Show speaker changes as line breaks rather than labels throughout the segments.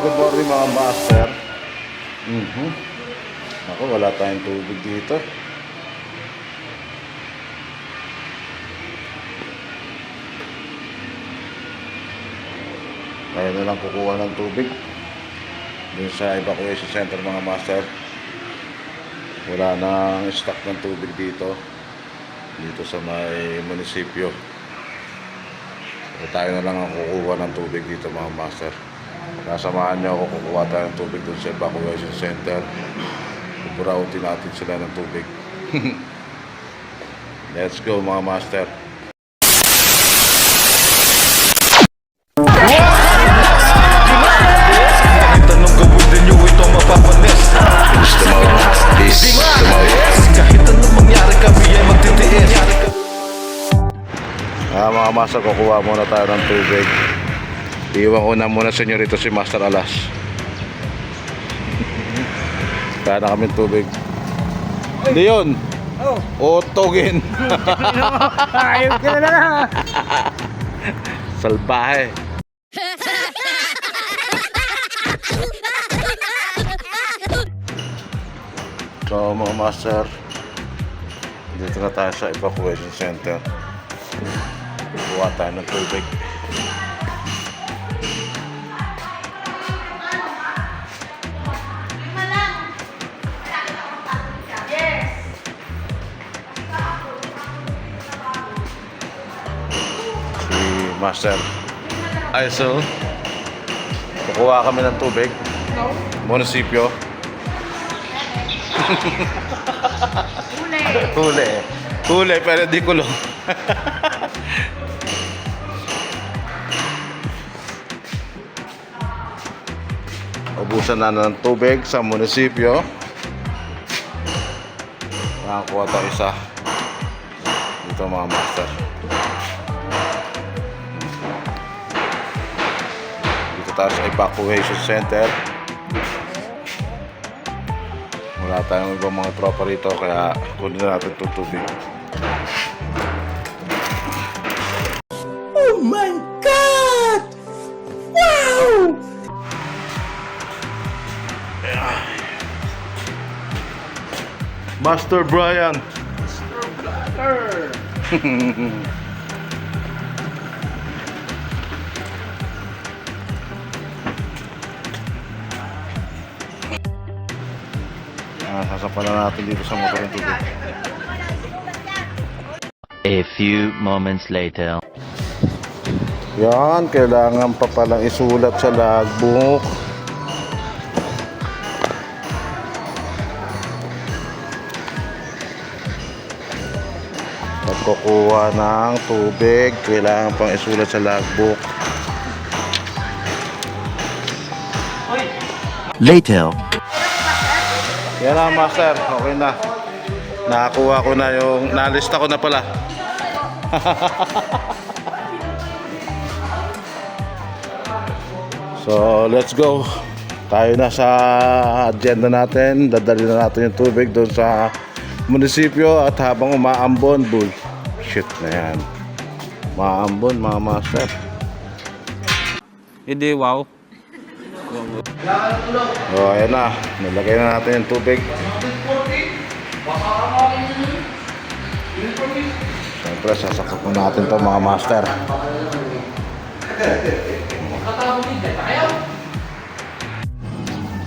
good morning mga master. Ako, wala tayong tubig dito. Kaya na lang kukuha ng tubig dun sa evacuation center mga master. Wala nang stock ng tubig dito sa may munisipyo. So, tayo na lang ang kukuha ng tubig dito mga master. Kasamahan nyo ako, kukuha tayo ng tubig dun sa evacuation center. Pupurawutin natin sila ng tubig. Let's go mga master.
Tanong gawin din nyo ito mapapanis. Kahit anong mangyari kami ay magtitiis.
Mga master, kukuha muna tayo ng tubig. Iwan ko na muna sa inyo rito si Master Alas. Kaya na kami tubig. Hindi yun. Otogin.
Ayun ka na lang.
Salbahe. So mga master, dito na tayo sa evacuation center. Kuha tayo ng tubig. Master ISO, kukuha kami ng tubig. Munisipyo. Huli pero di kulong. Ubusan na ng tubig sa munisipyo. Nakakuha tayo isa dito mga master. Tayo sa evacuation center. Wala tayong ibang mga tropa rito, kaya kunin na natin itong tubig.
Oh my God! Wow!
Master Brian. Sasapan na natin dito sa motor ng tubig.
A few moments later.
Yan, kailangan pa palang isulat sa logbook. Pagkukuha ng tubig, kailangan pang isulat sa logbook.
Later.
Yan na master, okay na. Nakakuha ko na yung, nalista ko na pala. So, let's go. Tayo na sa agenda natin. Dadali na natin yung tubig doon sa munisipyo at habang umaambon, bullshit na yan. Umaambon mga master.
Hindi, wow.
So, ayan na. Nilagay na natin yung tubig. Siyempre, sasaksak na natin ito mga master.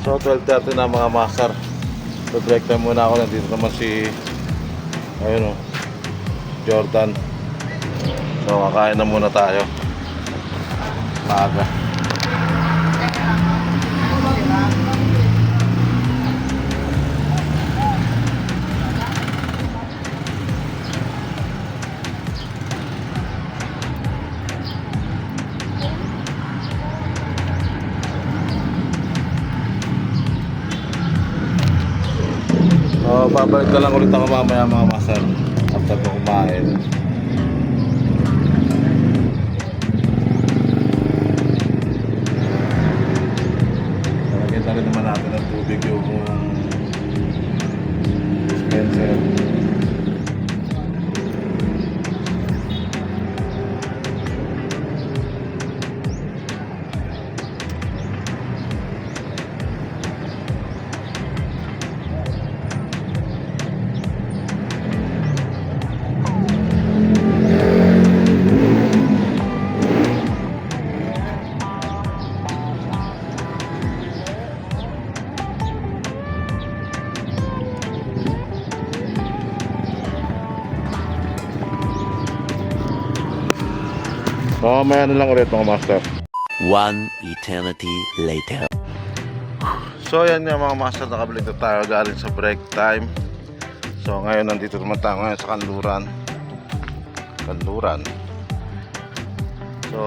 So, 12:30 na mga master. Break time muna ako. Nandito naman si ayun o, Jordan. So, kakain na muna tayo. Maaga. So, babalik na lang ulit ako mamaya mga master after ko kumain. Nalagyan na rin naman natin ng tubig yung dispenser. Mamaya na lang ulit mga master.
One eternity later.
So yan nga mga master, nakabalik na tayo galing sa break time. So ngayon nandito naman tayo ngayon sa Kanluran. So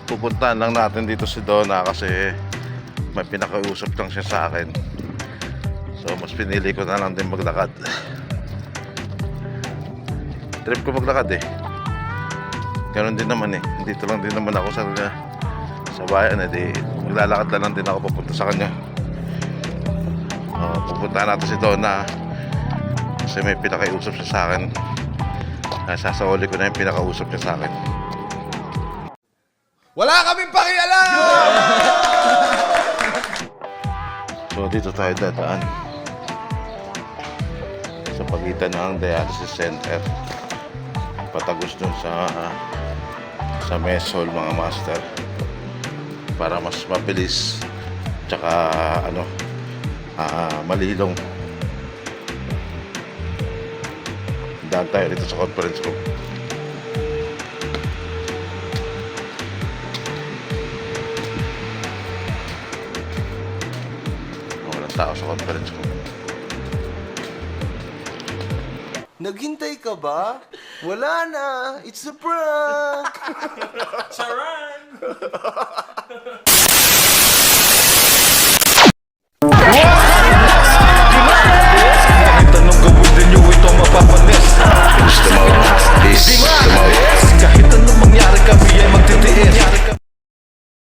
pupuntahan lang natin dito si Donna kasi may pinakausap lang siya sa akin. So mas pinili ko na lang din maglakad. Trip ko maglakad eh. Ganon din naman eh. Dito lang din naman ako sa bayan eh. Di, maglalakad na lang din ako papunta sa kanya. Pupuntahan natin si Donna kasi may pinakausap siya sa akin. Sasauli ko na yung pinakausap niya sa akin.
Wala kaming pakialam!
So dito tayo dadaan sa pagitan ng dialysis center patagos dun sa Mesol mga master para mas mabilis tsaka malilong. Daan tayo dito sa conference room. Walang tao sa conference room.
Naghintay ka ba? Wala na! It's a prank! Charan!